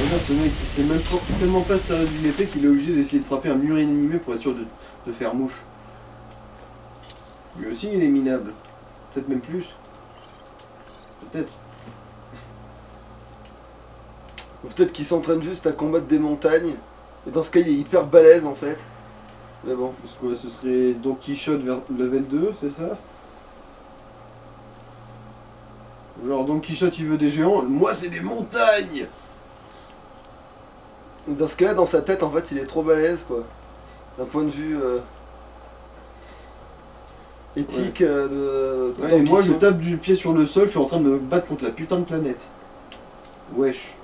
dire, ce mec, c'est même tellement pas sérieux du épée qu'il est obligé d'essayer de frapper un mur inanimé pour être sûr de faire mouche. Lui aussi, il est minable. Peut-être même plus. Peut-être. Ou peut-être qu'il s'entraîne juste à combattre des montagnes. Et dans ce cas, il est hyper balèze en fait. Mais bon. Parce que ce serait Don Quichotte vers level 2, c'est ça? Genre Don Quichotte il veut des géants, moi c'est des montagnes! Dans ce cas-là, dans sa tête, en fait, il est trop balèze quoi. D'un point de vue éthique de Ouais, et moi je d'ambition. tape du pied sur le sol, je suis en train de me battre contre la putain de planète. Wesh.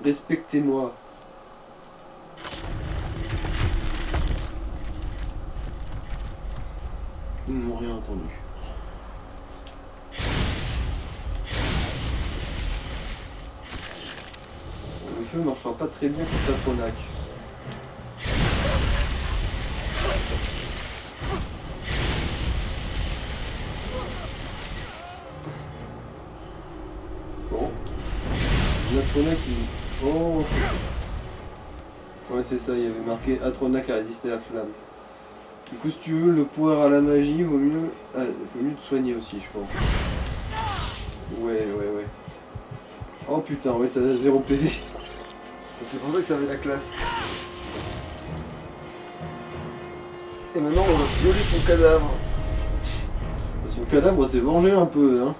Respectez-moi. Ils n'ont rien entendu. Le feu marchera pas très bien contre Atronac. Bon. Atronac il... Oh. Ouais c'est ça, il y avait marqué Atronac a résisté à la flamme. Du coup si tu veux le pouvoir à la magie, vaut mieux te soigner aussi je pense. Ouais. Oh putain, ouais t'as 0 PD. C'est pour ça que ça avait la classe. Et maintenant, on va violer son cadavre. Son cadavre s'est vengé un peu, hein.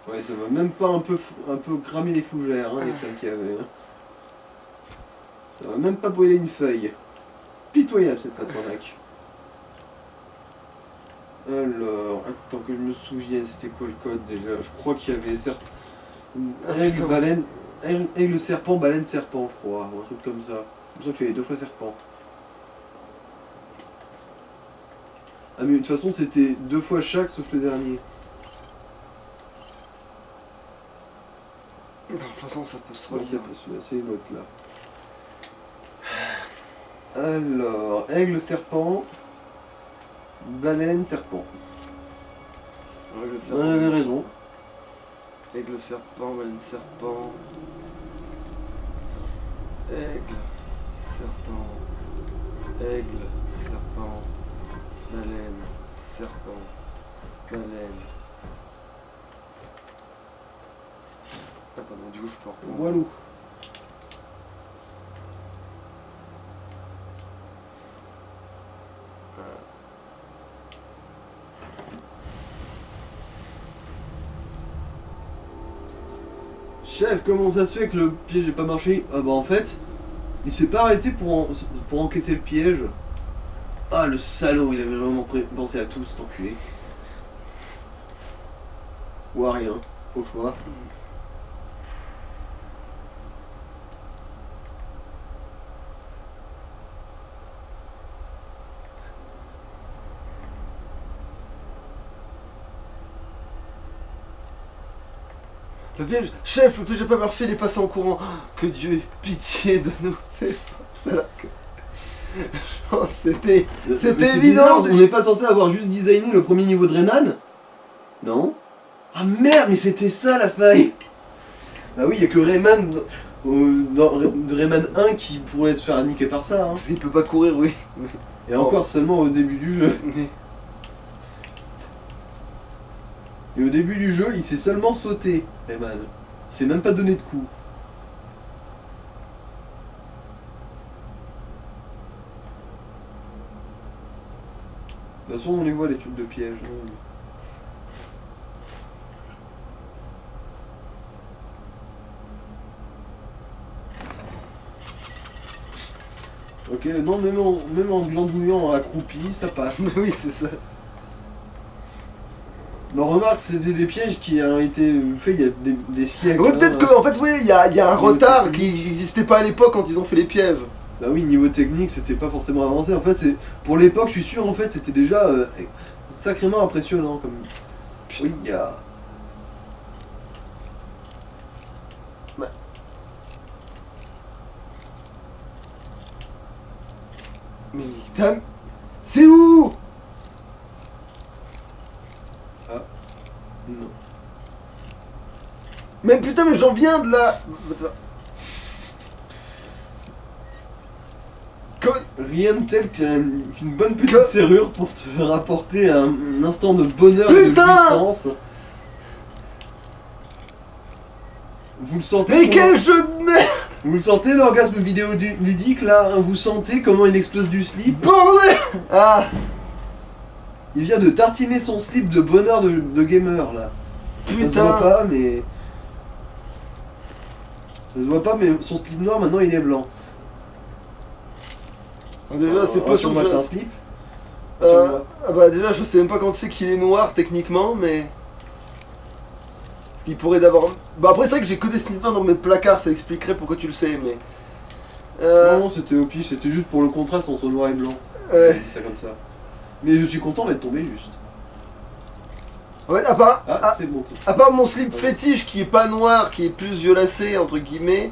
Ouais, ça va même pas un peu cramer les fougères, hein, les flammes qu'il y avait. Hein. Ça va même pas brûler une feuille. Pitoyable cette Atronac. Alors, attends que je me souvienne, c'était quoi le code déjà? Je crois qu'il y avait aigle, baleine, aigle, serpent, baleine, serpent, je crois, ou un truc comme ça. Je me souviens qu'il y avait 2 fois serpent. Ah mais de toute façon c'était 2 fois chaque sauf le dernier. De toute façon, ça peut se Ouais, relire. c'est l'autre là. Alors, aigle, serpent, baleine, serpent. Ouais, le On serpent. avait raison. Aigle, serpent, baleine, serpent. Aigle, serpent. Aigle, serpent. Baleine, serpent. Baleine. Attends, mais du coup, je peux reprendre. Walou. Chef, comment ça se fait que le piège n'a pas marché? Ah bah en fait, il s'est pas arrêté pour encaisser le piège. Ah le salaud, il avait vraiment pensé à tout cet enculé. Ou à rien, au choix. Le piège, chef, le piège n'a pas marché, il est passé en courant. Que Dieu ait pitié de nous. C'est là que. Oh, c'était C'est évident. bizarre, on n'est pas censé avoir juste designé le premier niveau de Rayman? Non? Ah merde, mais c'était ça la faille! Bah oui, il n'y a que Rayman de Rayman 1 qui pourrait se faire niquer par ça. Hein. Parce qu'il peut pas courir, oui. Et encore seulement au début du jeu. Mais Et au début du jeu, il s'est seulement sauté, Rayman. Il s'est même pas donné de coup. De toute façon, on les voit les trucs de piège. Ok, non, même en glandouillant accroupi, ça passe. oui, c'est ça. Mais remarque, c'était des pièges qui ont été faits il y a des siècles. Ouais, hein. peut-être qu'en fait, oui, il y a un retard qui n'existait pas à l'époque quand ils ont fait les pièges. Bah oui, niveau technique, c'était pas forcément avancé. En fait, c'est pour l'époque, je suis sûr, en fait, c'était déjà sacrément impressionnant. Comme... Oui, il y a... Mais putain, c'est où? Non. Mais putain, mais j'en viens de là. Rien de tel qu'une bonne petite serrure pour te rapporter un instant de bonheur et de Putain jouissance. Vous le sentez? Mais quel jeu de merde! Vous le sentez l'orgasme vidéo ludique là? Vous sentez comment il explose du slip? Bordel! Ah! Il vient de tartiner son slip de bonheur de gamer là. Ça se Putain! voit pas mais... Ça se voit pas mais son slip noir maintenant il est blanc. Déjà, c'est pas sûr que un je... slip. Ah bah déjà, je sais même pas quand tu sais qu'il est noir techniquement, mais... Parce qu'il pourrait d'avoir... Bah après, c'est vrai que j'ai que des slips dans mes placards, ça expliquerait pourquoi tu le sais, mais... Non, c'était au pif, c'était juste pour le contraste entre noir et blanc. Ouais. J'ai dit ça comme ça. Mais je suis content d'être tombé juste. Ouais, Ah, t'es bon. à part mon slip fétiche qui est pas noir, qui est plus violacé, entre guillemets...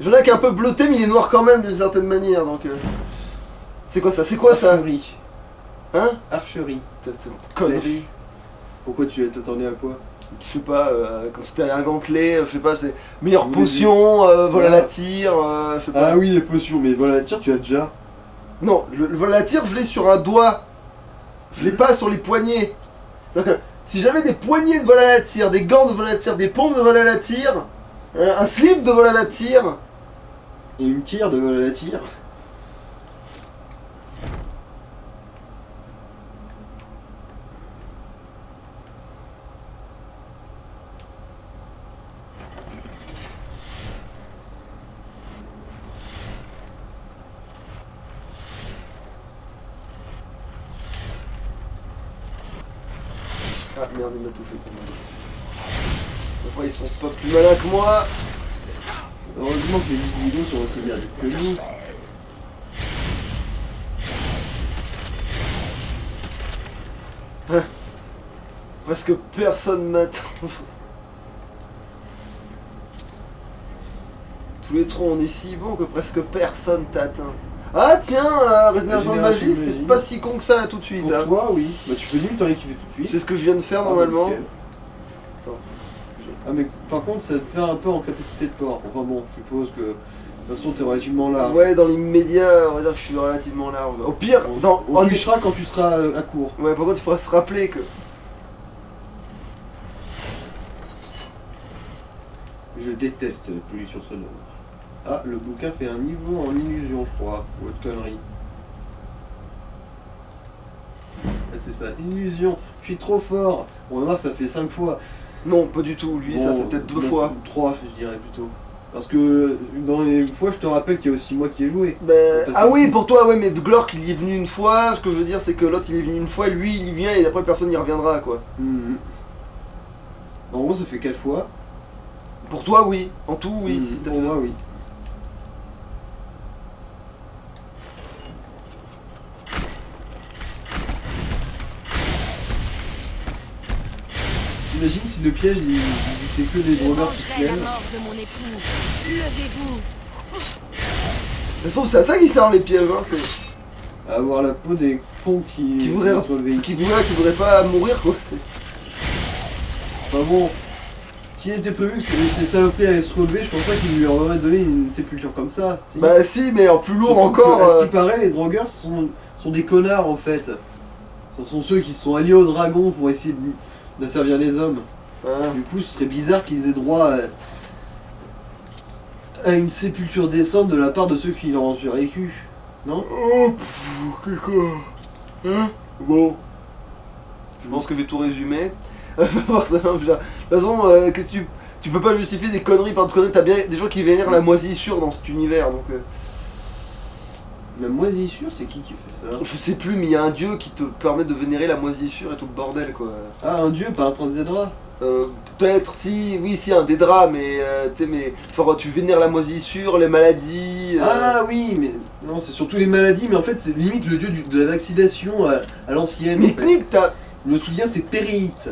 J'en ai qui est un peu bleuté, mais il est noir quand même d'une certaine manière, donc... C'est quoi ça? C'est quoi ça? Archerie. Hein? Archerie. C'est une connerie. Pourquoi tu t'attendais à quoi? Je sais pas, comme c'était un gantelet, je sais pas, c'est meilleure Vous potion, voilà Ah. la tire, je sais pas. Ah oui, les potions, mais voilà, tiens, tu as déjà. Non, le vol à la tire, je l'ai sur un doigt. Je l'ai pas sur les poignets. Donc, si j'avais des poignets de vol à la tire, des gants de vol à la tire, des pompes de vol à la tire, un slip de vol à la tire. Et une tire de la tire. Ah merde, il m'a touché pour moi. Après, ils sont pas plus malins que moi. Heureusement que les vidéos sont aussi bien que nous. Presque personne m'attend. Tous les trois, on est si bons que presque personne t'atteint. Ah tiens, Régénération de magie, Régénération de c'est magie. pas si con que ça là tout de suite. Pour hein. toi, oui. Bah tu peux nul t'en équiper tout de suite. C'est ce que je viens de faire Ah, normalement. bah, nickel. Ah mais par contre ça te fait un peu en capacité de port. Enfin bon, je suppose que de toute façon t'es relativement large. Ouais, dans l'immédiat, on va dire que je suis relativement large. Au pire, On en switchera quand tu seras à court. Ouais, par contre, il faudra se rappeler que. Je déteste la pollution sonore. Ah, le bouquin fait un niveau en illusion, je crois. Ou autre connerie. Ah, c'est ça, illusion. Je suis trop fort. On va voir que ça fait 5 fois. Non, pas du tout. Lui, ça fait peut-être 2 fois. 3, je dirais plutôt. Parce que dans les fois, je te rappelle qu'il y a aussi moi qui ai joué. Ben, Pas ah celle-ci. oui, pour toi, ouais, mais Glork il y est venu une fois. Ce que je veux dire, c'est que l'autre il est venu une fois, lui il y vient et après personne n'y reviendra quoi. Mhm. En gros, ça fait 4 fois. Pour toi, oui. En tout, oui. Mhm. si t'as Pour fait moi, ça. oui. Imagine si le piège il fait que des Je drogueurs qui se mangerai la lèvent. mort de mon époux. Levez-vous. De toute façon, c'est à ça qu'ils servent les pièges, hein. C'est. Avoir la peau des cons Qui voudraient, sur le véhicule. qui voudraient pas mourir quoi. Enfin bon, s'il était prévu que ces saloperies allaient se relever, je pense pas qu'il lui aurait donné une sépulture comme ça. Si. Bah si, mais en plus lourd Surtout encore. que, à ce qui paraît, les drogueurs sont des connards en fait. Ce sont ceux qui se sont alliés aux dragons pour essayer d'asservir les hommes. Hein. Du coup, ce serait bizarre qu'ils aient droit à une sépulture décente de la part de ceux qui leur ont survécu. Non? Oh, hein. Bon. Je pense que j'ai tout résumé. Forcément, je veux dire, de toute façon, qu'est-ce que tu peux pas justifier des conneries par de conneries. T'as bien des gens qui vénèrent la moisissure dans cet univers, donc. La moisissure, c'est qui fait ça? Je sais plus, mais il y a un dieu qui te permet de vénérer la moisissure et tout le bordel quoi. Ah, un dieu, pas un prince des draps? Peut-être, si, oui, si, un des draps, mais tu sais, mais genre tu vénères la moisissure, les maladies. Ah oui, mais non, c'est surtout les maladies, mais en fait, c'est limite le dieu de la vaccination à l'ancienne. en Mais fait. Nick, t'as. Je me souviens, c'est Péréite.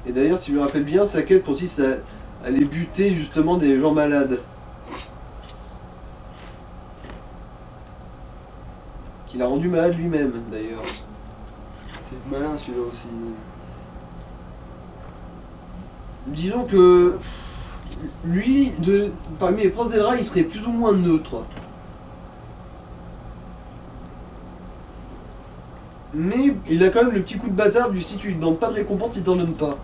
Et d'ailleurs, si je me rappelle bien, sa quête consiste à aller buter justement des gens malades. Qu'il a rendu malade lui-même, d'ailleurs. C'est malin celui-là aussi. Disons que lui, parmi les princes d'Elra, il serait plus ou moins neutre. Mais il a quand même le petit coup de bâtard du si tu lui demandes pas de récompense, il t'en donne pas.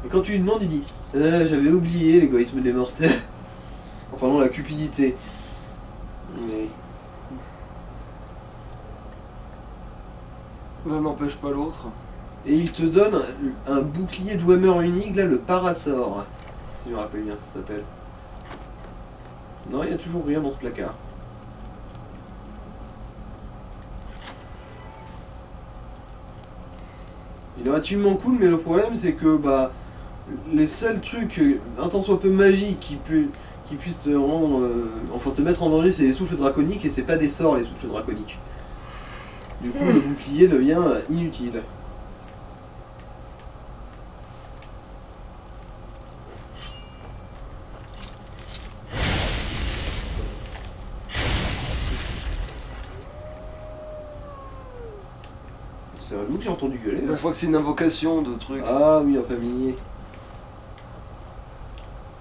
Et quand tu lui demandes, il dit j'avais oublié l'égoïsme des mortels. Enfin non, la cupidité. Mais... L'un n'empêche pas l'autre. Et il te donne un bouclier Dwemer unique, là, le Parasor. Si je me rappelle bien, ça s'appelle. Non, il n'y a toujours rien dans ce placard. Il est relativement cool, mais le problème c'est que bah les seuls trucs un tant soit peu magiques qui puissent te rendre, enfin te mettre en danger, c'est les souffles draconiques et c'est pas des sorts les souffles draconiques. Du coup, le bouclier devient inutile. C'est un loup que j'ai entendu gueuler là. Je crois que c'est une invocation de trucs. Ah oui, en familier.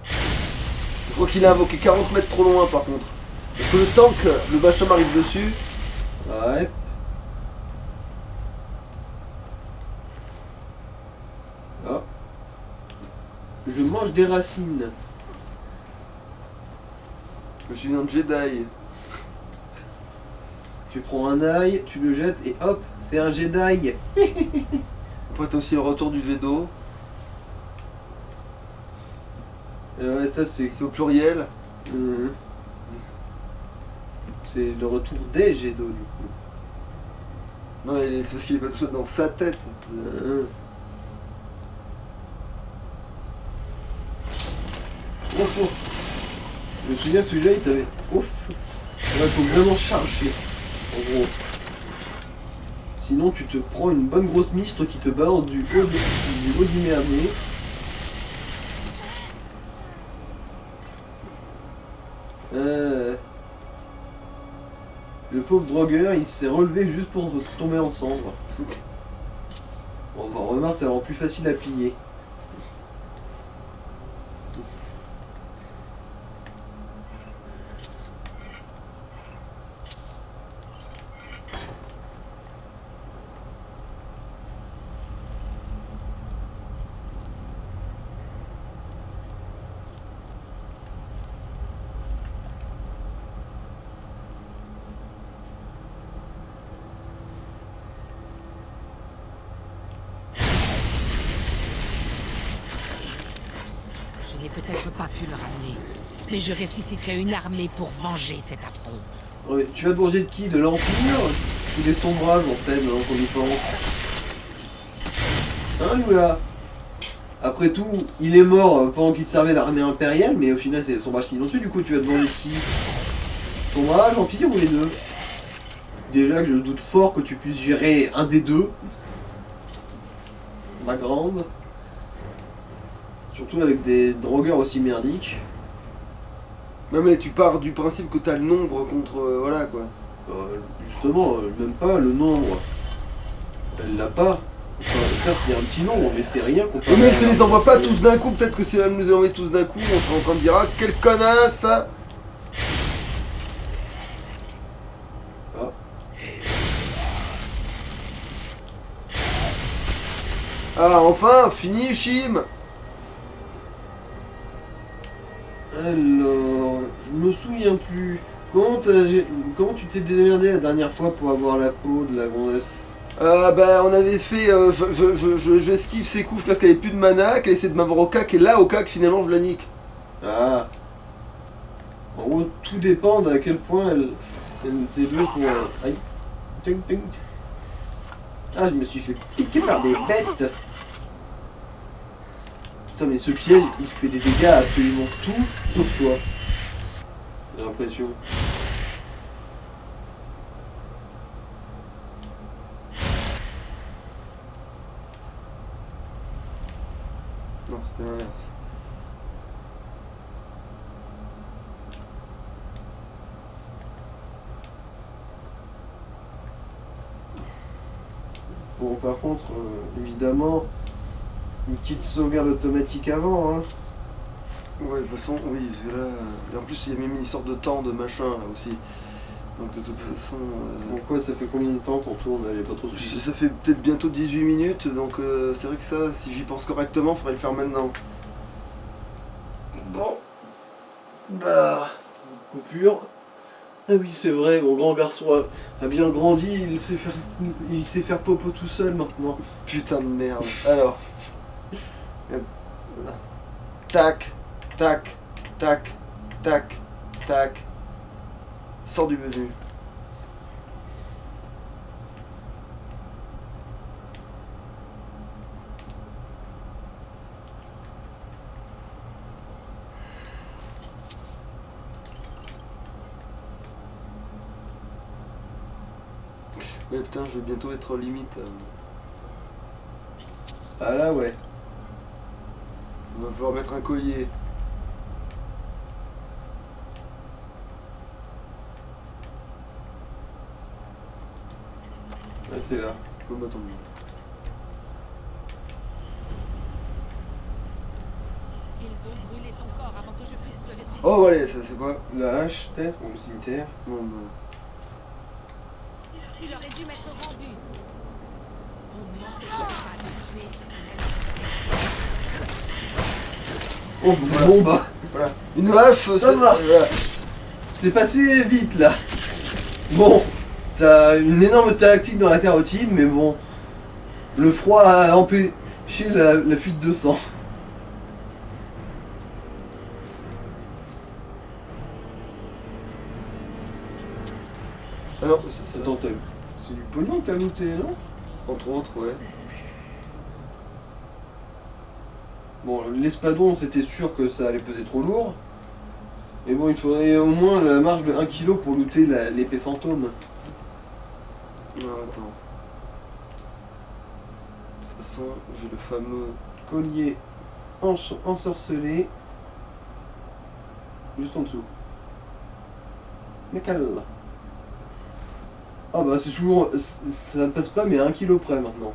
Je crois qu'il a invoqué 40 mètres trop loin par contre. Parce que le tank, le Bacham arrive dessus. Ouais. Ah. Je mange des racines. Je suis un Jedi. Tu prends un ail, tu le jettes et hop, c'est un Jedi. Après t'as aussi le retour du jet d'eau. Ouais, ça c'est... C'est au pluriel. C'est le retour des jets d'eau du coup. Non mais c'est parce qu'il est pas tout seul dans sa tête. Oh, oh. Je me souviens, celui-là, il t'avait... Ouf. Là, faut vraiment charger, en gros. Sinon, tu te prends une bonne grosse mistre qui te balance du haut du merdier. Le pauvre drogueur, il s'est relevé juste pour tomber en cendres. Bon, bah, remarque, ça rend plus facile à piller. Je n'ai peut-être pas pu le ramener, mais je ressusciterai une armée pour venger cet affront. Ouais, tu vas te venger de qui? De l'Empire ou des sombrages en fait, dans ton y pense? Hein, Lula? Après tout, il est mort pendant qu'il servait l'armée impériale, mais au final c'est les sombrages qui l'ont tué, du coup tu vas te venger de qui? Sombrage, Empire ou les deux? Déjà que je doute fort que tu puisses gérer un des deux. Ma grande. Surtout avec des drogueurs aussi merdiques. Non mais tu pars du principe que t'as le nombre contre... voilà quoi. Justement, même pas le nombre. Elle l'a pas. Enfin, certes, il y a un petit nombre, mais c'est rien comparé. Mais elle te les envoie pas tous d'un coup, peut-être que si elle nous les envoie tous d'un coup, on sera en train de dire ah quelle connasse ça. Ah. Ah enfin, fini Shim. Alors, je me souviens plus. Comment tu t'es démerdé la dernière fois pour avoir la peau de la gonzesse? Bah on avait fait, j'esquive ses coups parce qu'elle avait plus de mana, qu'elle essaie de m'avoir au cac et là au cac finalement je la nique. Ah. En gros, tout dépend d'à quel point elle t'est douée pour... Aïe. Ting, ting. Ah, je me suis fait piquer par des bêtes. Putain, mais ce piège, il fait des dégâts à absolument tout, sauf toi. J'ai l'impression. Non, c'était l'inverse. Bon, par contre, évidemment, une petite sauvegarde automatique avant, hein. Ouais, de toute façon, oui, parce que là... Et en plus, il y a même une histoire de temps, de machin, là, aussi. Donc de toute façon... Donc quoi, ça fait combien de temps qu'on tourne? Il n'y a pas trop de soucis. Ça fait peut-être bientôt 18 minutes, donc c'est vrai que ça, si j'y pense correctement, faudrait le faire maintenant. Bon. Bah... Coupure. Ah oui, c'est vrai, mon grand garçon a bien grandi, il sait faire popo tout seul maintenant. Putain de merde. Alors... Tac, tac, tac, tac, tac. Sors du menu. Mais putain, je vais bientôt être limite. Ah là, ouais. Il va falloir mettre un collier. Ouais, c'est là. Oh, bah, tant mieux. Ils ont brûlé son corps avant que je puisse le ressusciter. Oh, voilà, ça c'est quoi? La hache, peut-être, ou le cimetière. Non, non. Il aurait dû m'être rendu. Vous ne m'empêcherez pas de tuer ce qu'on aime. Oh, bon bah, Voilà. Une hache, Ça c'est- marche. voilà. c'est passé vite là. Bon, t'as une énorme stalactite dans la carotide, mais bon, le froid a empêché la fuite de sang. Ah non, c'est ça. Attends, c'est du pognon que t'as looté, non? Entre autres, ouais. Bon, l'espadon, c'était sûr que ça allait peser trop lourd. Mais bon, il faudrait au moins la marge de 1 kg pour looter l'épée fantôme. Non, attends. De toute façon, j'ai le fameux... Collier ensorcelé. Juste en dessous. Mécal. Ah bah c'est toujours... Ça passe pas mais à 1 kg près maintenant.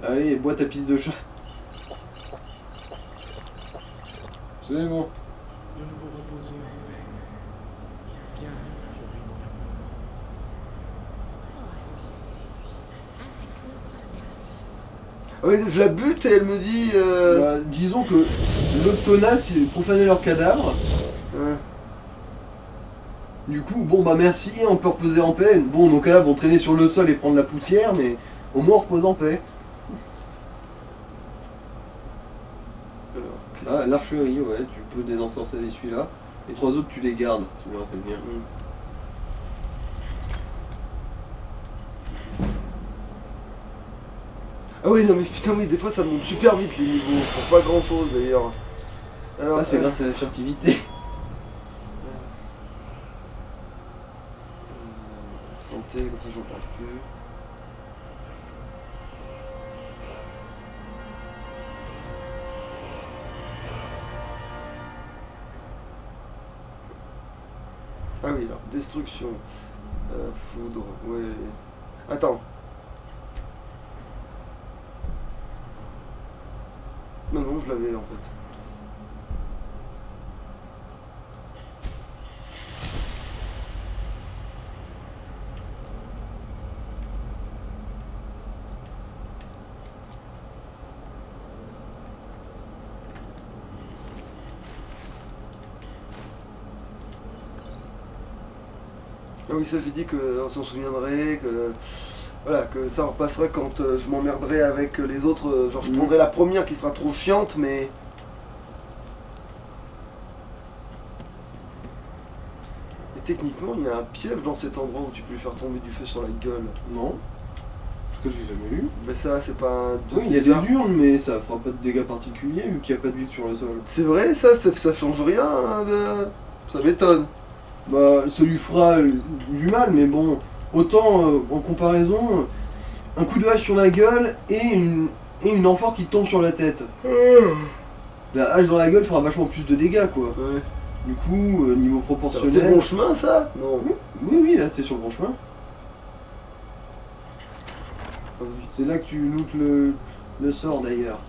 Allez, bois ta pisse de chat. C'est bon. De vous reposer en paix. Viens, Fury, mon amour. Ah oui, je la bute et elle me dit... Bah, disons que l'autre connasse il profanait leur cadavre. hein. Du coup, bon bah merci, on peut reposer en paix. Bon, nos cadavres vont traîner sur le sol et prendre la poussière, mais au moins on repose en paix. Alors, qu'est-ce Ah, l'archerie, ouais, tu peux désensorceler celui-là. Les 3 autres, tu les gardes, si je me rappelle bien. Ah oui, non mais putain, oui, des fois ça monte super vite les niveaux, pour pas grand chose d'ailleurs. Alors, Ça, c'est grâce à la furtivité. santé, comme ça j'en parle plus. Ah oui, alors, destruction. Foudre, ouais. Attends. Non, non, je l'avais en fait. Ah oui, ça j'ai dit qu'on s'en souviendrait, que voilà, que ça repassera quand je m'emmerderai avec les autres. Genre je prendrai la première qui sera trop chiante, mais... Et techniquement, il y a un piège dans cet endroit où tu peux lui faire tomber du feu sur la gueule. Non. En tout cas, j'ai jamais lu. Mais ça, c'est pas un... Oui, il y a des urnes, mais ça fera pas de dégâts particuliers vu qu'il n'y a pas d'huile sur le sol. C'est vrai, ça change rien, hein, de... Ça m'étonne. Bah, ça lui fera du mal, mais bon, autant en comparaison, un coup de hache sur la gueule et une amphore qui tombe sur la tête. La hache dans la gueule fera vachement plus de dégâts, quoi. Ouais. Du coup, niveau C'est proportionnel... le bon chemin ça? Non. Oui, là t'es sur le bon chemin. C'est là que tu lootes le sort d'ailleurs.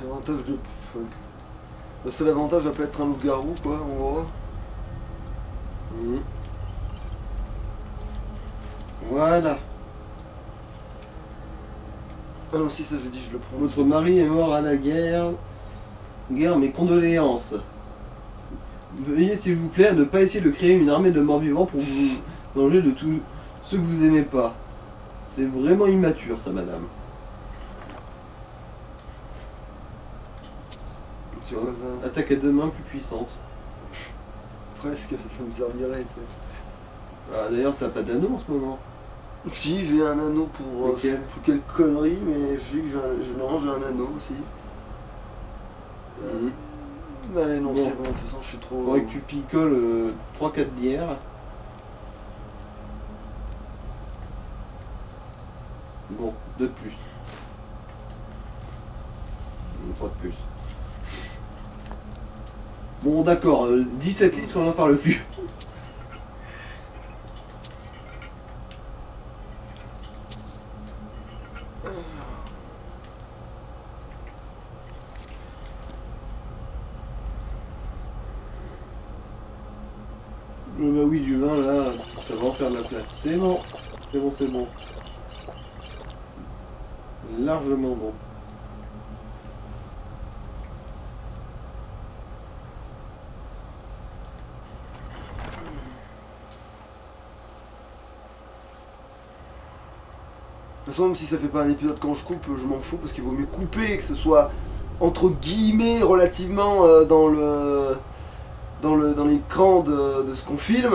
L'avantage de... Le seul avantage va pas être un loup-garou quoi en gros. Mhm. Voilà. Ah non si ça je dis je le prends. Votre mari est mort à la guerre. Guerre, mes condoléances. Veuillez s'il vous plaît à ne pas essayer de créer une armée de morts-vivants pour vous venger de tous ceux que vous aimez pas. C'est vraiment immature ça, madame. C'est quoi ça? Attaque à deux mains plus puissante. Presque, ça me servirait tu sais. Ah, d'ailleurs, t'as pas d'anneau en ce moment. Si j'ai un anneau pour... Lequel? pour quelle connerie mais je sais que j'ai un anneau aussi. Allez non Bon. c'est bon, de toute façon je suis trop... Faudrait que tu picoles 3-4 bières. Bon, 2 de plus. 3 de plus. Bon, d'accord, 17 litres, on n'en parle plus. Bah oui, du vin là, ça va en faire de la place. C'est bon, c'est bon, c'est bon. Largement bon. De toute façon, même si ça fait pas un épisode quand je coupe, je m'en fous parce qu'il vaut mieux couper et que ce soit entre guillemets relativement dans l'écran de ce qu'on filme.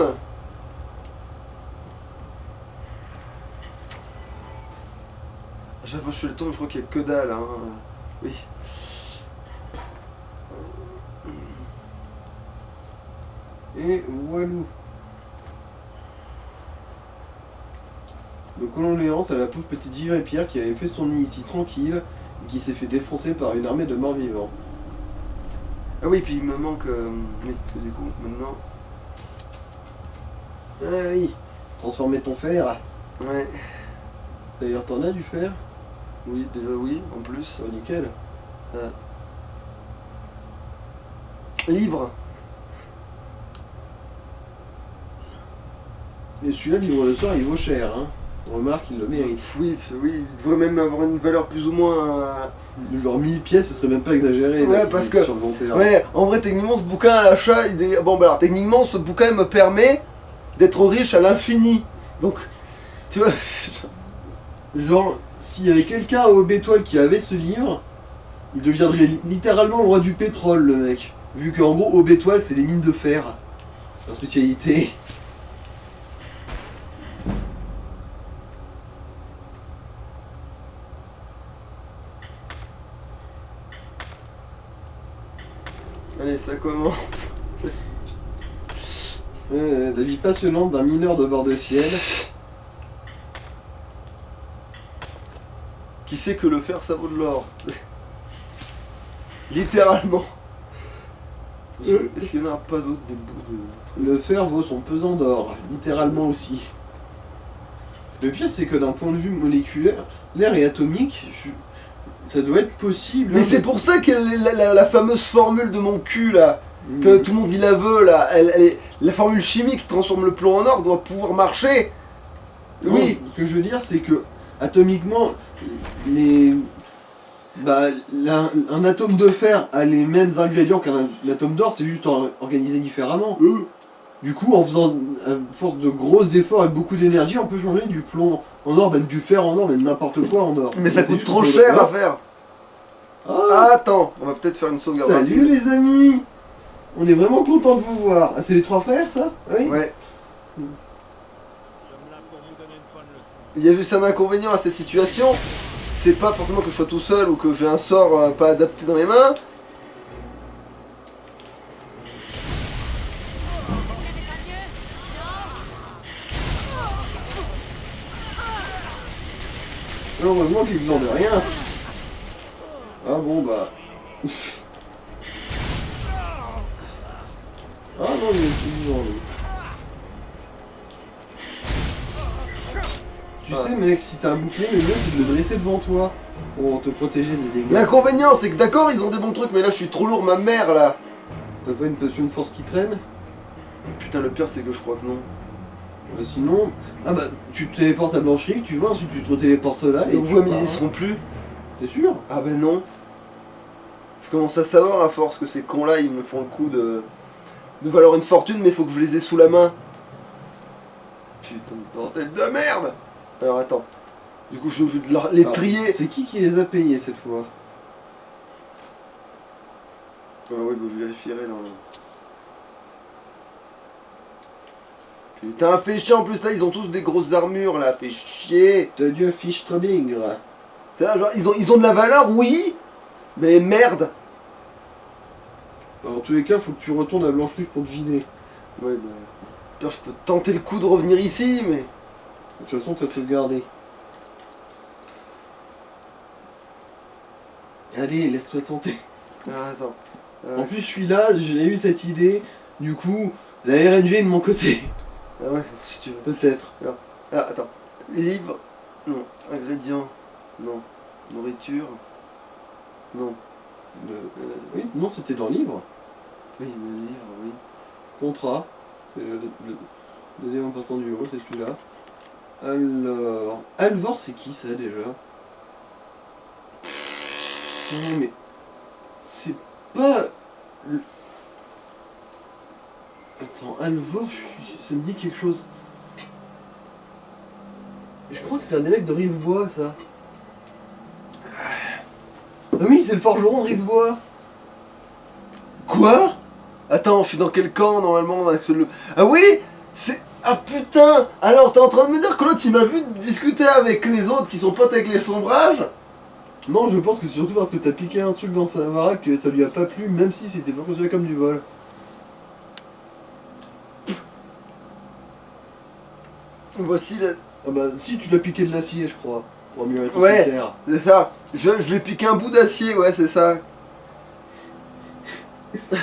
À chaque fois que je fais le tour, je crois qu'il y a que dalle. Hein. Oui. Et voilou. Le colon Léon, c'est la pauvre petite Givre Pierre qui avait fait son nid ici tranquille et qui s'est fait défoncer par une armée de morts vivants. Ah oui, puis il me manque... oui, du coup, maintenant... Ah oui, transformer ton fer. Ouais. D'ailleurs, t'en as du fer? Oui, déjà oui, en plus. Oh, nickel. Livre. Et celui-là, livre de sort, il vaut cher, hein. Remarque, il le mérite. Oui, il devrait même avoir une valeur plus ou moins... Genre 1000 pièces, ce serait même pas exagéré. Ouais, là, parce que- sur le long terme. Ouais, en vrai, techniquement, ce bouquin à l'achat, bon, bah alors, techniquement, ce bouquin me permet d'être riche à l'infini. Donc, tu vois... Genre, s'il y avait quelqu'un au Bétoile qui avait ce livre, il deviendrait littéralement le roi du pétrole, le mec. Vu qu'en gros, au Bétoile, c'est les mines de fer. Sa spécialité. Allez, ça commence. La vie passionnante d'un mineur de bord de ciel. Qui sait que le fer, ça vaut de l'or. Littéralement. Est-ce qu'il n'y en a pas d'autres des bouts de... Le fer vaut son pesant d'or, littéralement aussi. Le pire, c'est que d'un point de vue moléculaire, l'air et atomique, ça doit être possible. Mais hein, c'est pour ça que la fameuse formule de mon cul, là, que tout le monde il la veut, là, la formule chimique qui transforme le plomb en or doit pouvoir marcher. Non, Oui. ce que je veux dire, c'est que atomiquement, un atome de fer a les mêmes ingrédients qu'un atome d'or, c'est juste organisé différemment. Du coup, en faisant à force de gros efforts et beaucoup d'énergie, on peut changer du plomb en or, même du fer en or, même n'importe quoi en or. Mais ça C'est coûte juste trop que cher ça- à faire. Ah, Attends, on va peut-être faire une sauvegarde. salut les amis! On est vraiment content de vous voir. Ah, c'est les trois frères, ça? Oui. Ouais. Nous sommes là pour vous donner une bonne leçon. Il y a juste un inconvénient à cette situation. C'est pas forcément que je sois tout seul ou que j'ai un sort pas adapté dans les mains. Heureusement qu'il glandait rien. Ah bon bah. Ah non, il est vivant lui. Tu sais mec, si t'as un bouclier, le mieux c'est de le dresser devant toi pour te protéger des dégâts. L'inconvénient, c'est que d'accord, ils ont des bons trucs, mais là, je suis trop lourd, ma mère, là. T'as pas une potion de force qui traîne? Putain, le pire, c'est que je crois que non. Bah sinon... Ah bah, tu te téléportes à Blancherie, tu vois, ensuite tu te téléportes là et Les tu voix, mais pars. ils seront plus. T'es sûr? Ah ben non. Je commence à savoir à force que ces cons-là, ils me font le coup de valoir une fortune, mais faut que je les ai sous la main. Putain de bordel de merde. Alors attends. Du coup, je vais les Alors, trier. c'est qui les a payés cette fois? Ah oui, bah, je vérifierai dans le... Putain, fait chier en plus là, ils ont tous des grosses armures là, fait chier. T'as dû afficher Strabingre. C'est là, genre, ils ont de la valeur, oui, mais merde. En tous les cas, faut que tu retournes à Blanche-Livre pour te vider. Ouais, bah. Pire, je peux tenter le coup de revenir ici, mais. De toute façon, t'as sauvegardé. Allez, laisse-toi tenter. Alors attends. En plus, je suis là, j'ai eu cette idée. Du coup, la RNG est de mon côté. Ah ouais, si tu veux. Peut-être. Alors attends. Livre. Non. Ingrédients. Non. Nourriture. Non. Oui, non, c'était dans le livre. Oui, le livre, oui. Contrat. C'est le deuxième important du haut, c'est celui-là. Alors... Alvor, c'est qui ça déjà? Tiens, mais... C'est pas... Attends, Alvor, ça me dit quelque chose. Je crois que c'est un des mecs de Rivebois, ça. Ah oui, c'est le forgeron de Rivebois. Quoi? Attends, je suis dans quel camp normalement avec ce... Ah oui. C'est... Ah putain. Alors t'es en train de me dire que l'autre il m'a vu discuter avec les autres qui sont potes avec les sombrages? Non, je pense que c'est surtout parce que t'as piqué un truc dans sa baraque que ça lui a pas plu, même si c'était pas considéré comme du vol. Voici la... Ah bah si, tu l'as piqué de l'acier, je crois, pour améliorer ton Ouais. critère. C'est ça. Je lui ai piqué un bout d'acier, ouais, c'est ça.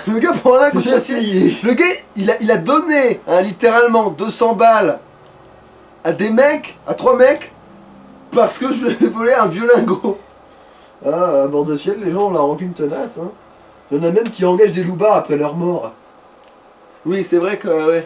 Le gars prend un coup C'est d'acier. châtaillé. Le gars, il a donné, hein, littéralement, 200 balles à des mecs, à 3 mecs, parce que je lui ai volé un vieux lingot. Ah, à bord de ciel, les gens ont la rancune tenace, hein. Il y en a même qui engagent des loupards après leur mort. Oui, c'est vrai que, ouais.